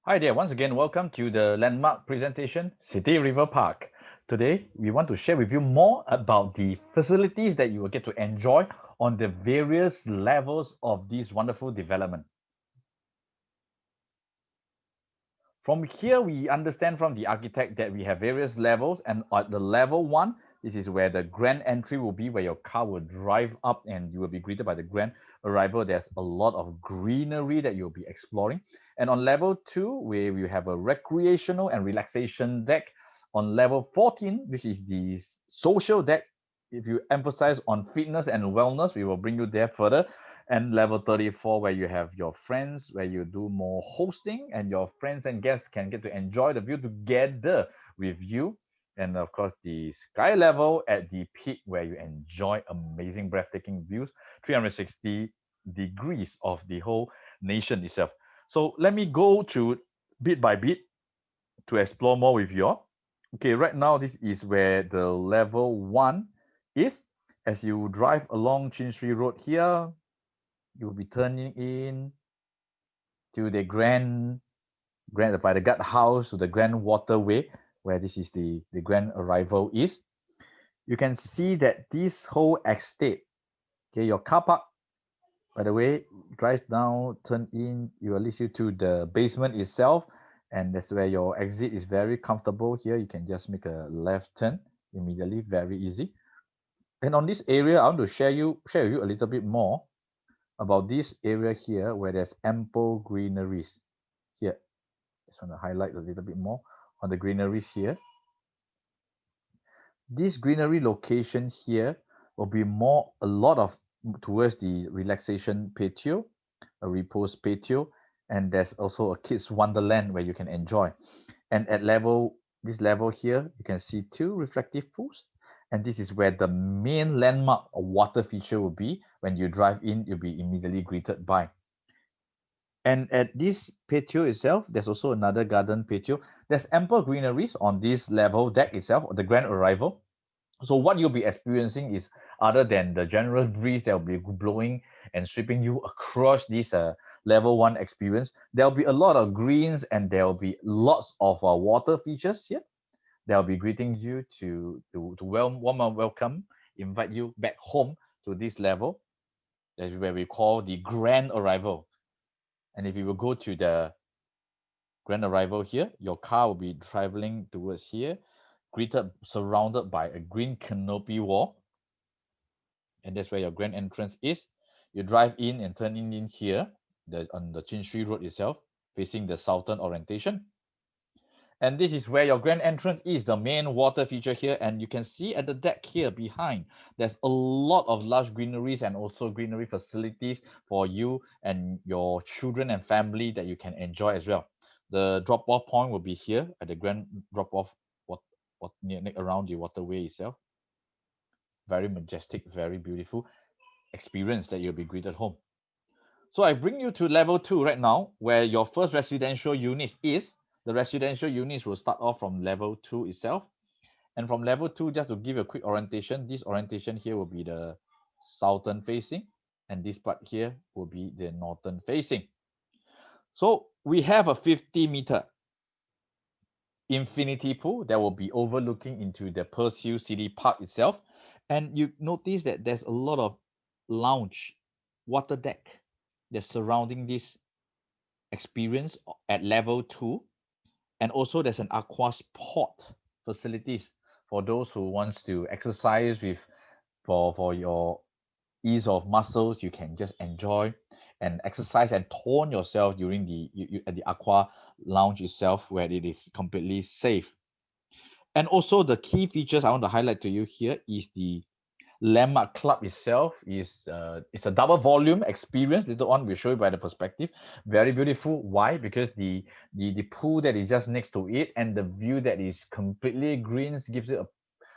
Hi there, once again, welcome to the landmark presentation, City River Park. Today, we want to share with you more about the facilities that you will get to enjoy on the various levels of this wonderful development. From here, we understand from the architect that we have various levels, and at the level one, this is where the grand entry will be, where your car will drive up and you will be greeted by the grand arrival. There's a lot of greenery that you'll be exploring. And on level two, where we have a recreational and relaxation deck. On level 14, which is the social deck, if you emphasize on fitness and wellness, we will bring you there further. And level 34, where you have your friends, where you do more hosting and your friends and guests can get to enjoy the view together with you. And of course, the sky level at the peak, where you enjoy amazing breathtaking views 360 degrees of the whole nation itself. So let me go through bit by bit to explore more with you all. Okay, right now this is where the level one is. As you drive along Chin Shui Road here, you'll be turning in to the grand by the guard house to the grand waterway, where this is the grand arrival is. You can see that this whole estate, okay, your car park, by the way, drive down, turn in, it will lead you to the basement itself, and that's where your exit is very comfortable. Here you can just make a left turn immediately, very easy. And on this area, I want to share with you a little bit more about this area here, where there's ample greeneries. Here, just want to highlight a little bit more on the greeneries here. This greenery location here will be more a lot of towards the relaxation patio, a repose patio, and there's also a kids wonderland where you can enjoy. And at this level here, you can see two reflective pools, and this is where the main landmark or water feature will be. When you drive in, you'll be immediately greeted by. And at this patio itself, there's also another garden patio. There's ample greeneries on this level deck itself, the grand arrival. So what you'll be experiencing is, other than the general breeze that will be blowing and sweeping you across this level one experience, there'll be a lot of greens and there'll be lots of water features here. They'll be greeting you to warm welcome, invite you back home to this level. That's where we call the grand arrival. And if you will go to the grand arrival here, your car will be traveling towards here, greeted, surrounded by a green canopy wall. And that's where your grand entrance is. You drive in and turn in here, on the Chin Shui Road itself, facing the southern orientation. And this is where your grand entrance is, the main water feature here. And you can see at the deck here behind, there's a lot of lush greeneries and also greenery facilities for you and your children and family that you can enjoy as well. The drop-off point will be here at the grand drop-off around the waterway itself. Very majestic, very beautiful experience that you'll be greeted home. So I bring you to level two right now, where your first residential unit is. The residential units will start off from level two itself. And from level two, just to give you a quick orientation, this orientation here will be the southern facing, and this part here will be the northern facing. So we have a 50-meter infinity pool that will be overlooking into the Pearl Hill City Park itself. And you notice that there's a lot of lounge, water deck that's surrounding this experience at level two. And also there's an aqua sport facilities for those who wants to exercise with for your ease of muscles. You can just enjoy and exercise and tone yourself during at the aqua lounge itself, where it is completely safe. And also the key features I want to highlight to you here is the landmark club itself. It's a double volume experience. Later on we'll show you by the perspective. Very beautiful. Why? Because the pool that is just next to it and the view that is completely green gives it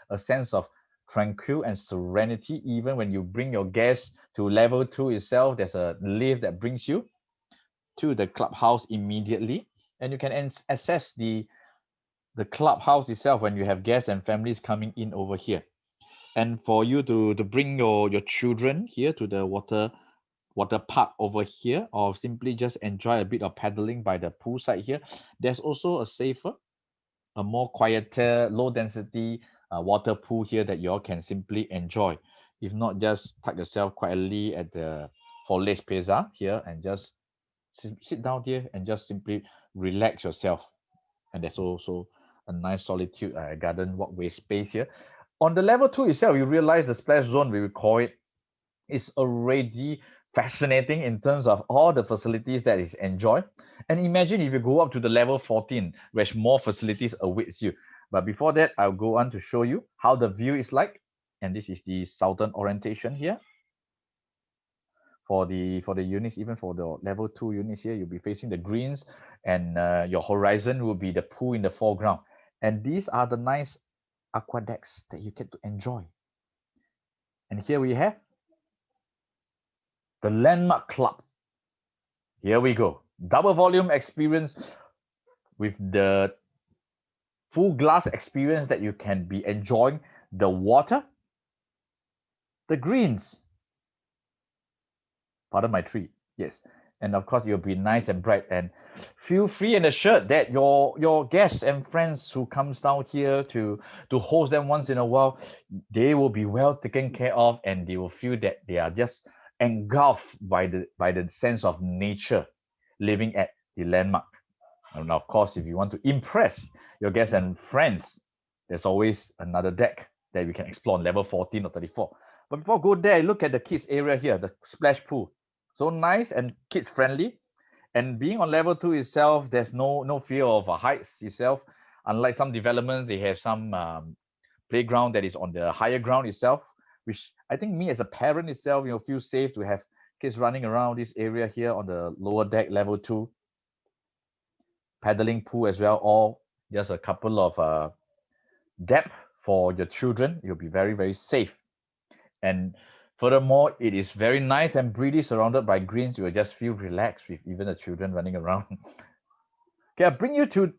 a sense of tranquil and serenity. Even when you bring your guests to level two itself, there's a lift that brings you to the clubhouse immediately, and you can access the clubhouse itself when you have guests and families coming in over here. And for you to bring your children here to the water water park over here, or simply just enjoy a bit of paddling by the poolside here, there's also a safer, a more quieter, low density water pool here that you all can simply enjoy. If not, just tuck yourself quietly at the foliage pizza here and just sit down here and just simply relax yourself. And there's also a nice solitude garden walkway space here. On the level 2 itself, you realize the splash zone, we will call it, is already fascinating in terms of all the facilities that is enjoyed. And imagine if you go up to the level 14, where more facilities awaits you. But before that, I'll go on to show you how the view is like. And this is the southern orientation here. For the units, even for the level 2 units here, you'll be facing the greens, and your horizon will be the pool in the foreground. And these are the nice aqua decks that you get to enjoy. And here we have the Landmark Club. Here we go. Double volume experience with the full glass experience that you can be enjoying the water, the greens. Pardon my tree. Yes. And of course, it'll be nice and bright. And feel free and assured that your guests and friends who comes down here to host them once in a while, they will be well taken care of, and they will feel that they are just engulfed by the sense of nature living at the Landmark. And of course, if you want to impress your guests and friends, there's always another deck that we can explore on level 14 or 34. But before I go there, look at the kids area here, the splash pool. So nice and kids friendly. And being on level 2 itself, there's no fear of heights itself. Unlike some developments, they have some playground that is on the higher ground itself, which I think me as a parent itself, feel safe to have kids running around this area here on the lower deck, level 2, paddling pool as well, or just a couple of depth for your children. You'll be very, very safe. And furthermore, it is very nice and breezy, surrounded by greens. You will just feel relaxed with even the children running around. Okay, I'll bring you to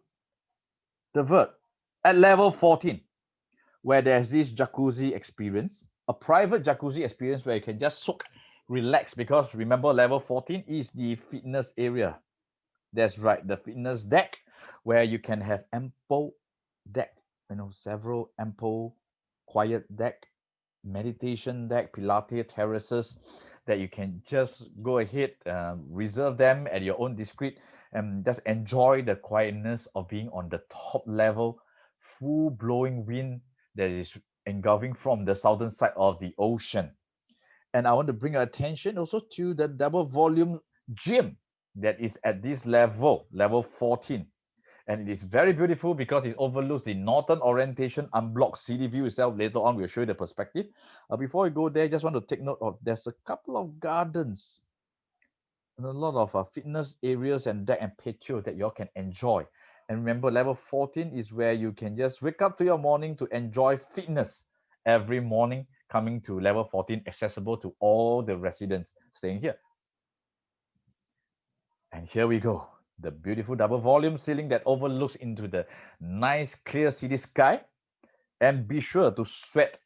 the vert at level 14, where there's this jacuzzi experience, a private jacuzzi experience where you can just soak, relax, because remember, level 14 is the fitness area. That's right, the fitness deck, where you can have ample deck, several ample quiet deck, meditation deck, Pilates terraces that you can just go ahead, reserve them at your own discreet, and just enjoy the quietness of being on the top level, full blowing wind that is engulfing from the southern side of the ocean. And I want to bring your attention also to the double volume gym that is at this level, level 14. And it is very beautiful because it overlooks the northern orientation unblocked city view itself. Later on, we'll show you the perspective. Before we go there, just want to take note of there's a couple of gardens and a lot of fitness areas and deck and patio that you all can enjoy. And remember, level 14 is where you can just wake up to your morning to enjoy fitness every morning, coming to level 14, accessible to all the residents staying here. And here we go. The beautiful double volume ceiling that overlooks into the nice clear city sky. And be sure to sweat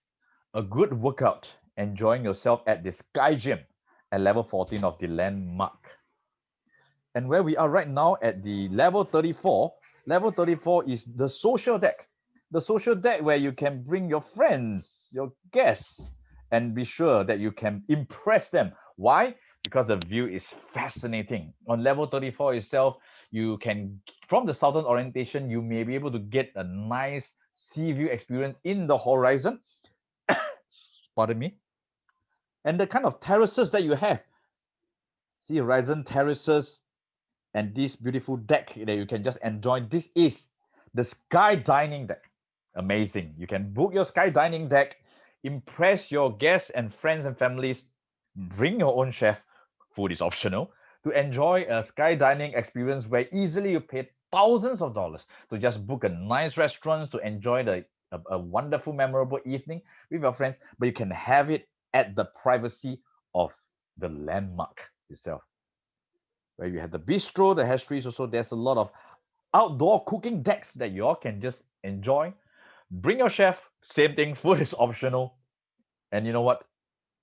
a good workout, enjoying yourself at the Sky Gym at level 14 of the Landmark. And where we are right now at the level 34, level 34 is the social deck. The social deck where you can bring your friends, your guests, and be sure that you can impress them. Why? Because the view is fascinating. On level 34 itself, you can, from the southern orientation, you may be able to get a nice sea view experience in the horizon. Pardon me. And the kind of terraces that you have. See, horizon terraces and this beautiful deck that you can just enjoy. This is the Sky Dining Deck. Amazing. You can book your Sky Dining Deck, impress your guests and friends and families, bring your own chef, food is optional, to enjoy a Sky Dining experience where easily you pay thousands of dollars to just book a nice restaurant to enjoy a wonderful, memorable evening with your friends, but you can have it at the privacy of the Landmark itself, where you have the bistro, the pastries. Also, there's a lot of outdoor cooking decks that you all can just enjoy. Bring your chef, same thing, food is optional. And you know what?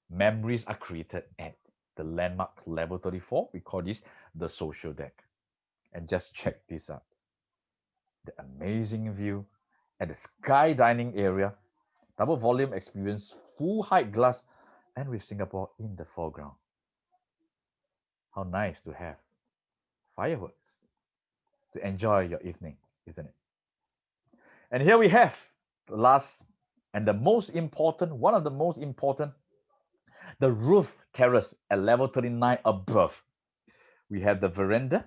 Memories are created at the landmark level 34. We call this the social deck. And just check this out. The amazing view at the sky dining area, double volume experience, full height glass, and with Singapore in the foreground. How nice to have fireworks to enjoy your evening, isn't it? And here we have the last and the most important, one of the most important, the roof terrace at level 39 above. We have the veranda.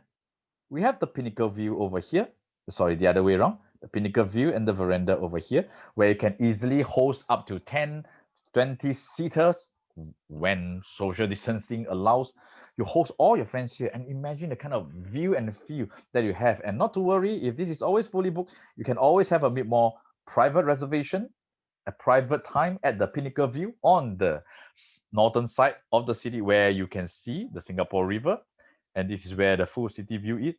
We have the pinnacle view over here. Sorry, the other way around. The pinnacle view and the veranda over here, where you can easily host up to 10, 20 seaters when social distancing allows. You host all your friends here and imagine the kind of view and feel that you have. And not to worry, if this is always fully booked, you can always have a bit more private reservation, a private time at the pinnacle view on the northern side of the city where you can see the Singapore River. And this is where the full city view is.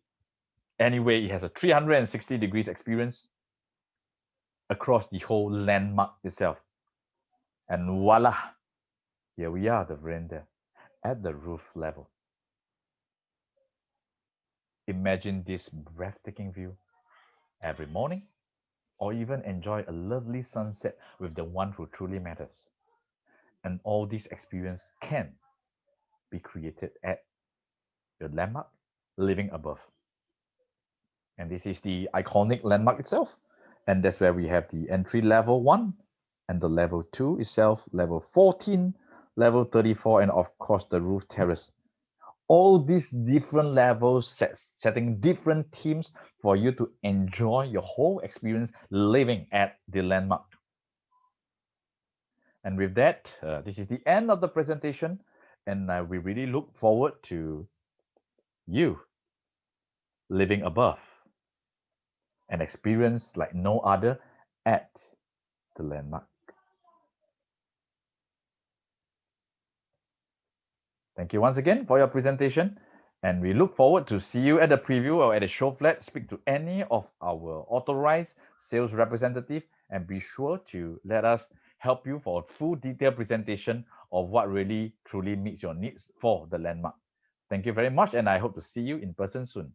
Anyway, it has a 360 degrees experience across the whole landmark itself. And voila, here we are, the veranda at the roof level. Imagine this breathtaking view every morning, or even enjoy a lovely sunset with the one who truly matters. And all this experience can be created at the landmark living above. And this is the iconic landmark itself. And that's where we have the entry level 1 and the level 2 itself, level 14, level 34, and of course the roof terrace. All these different levels setting different themes for you to enjoy your whole experience living at the landmark. And with that, this is the end of the presentation, and we really look forward to you living above an experience like no other at the landmark. Thank you once again for your presentation, and we look forward to see you at the preview or at the show flat. Speak to any of our authorized sales representative and be sure to let us help you for a full detailed presentation of what really truly meets your needs for the landmark. Thank you very much, and I hope to see you in person soon.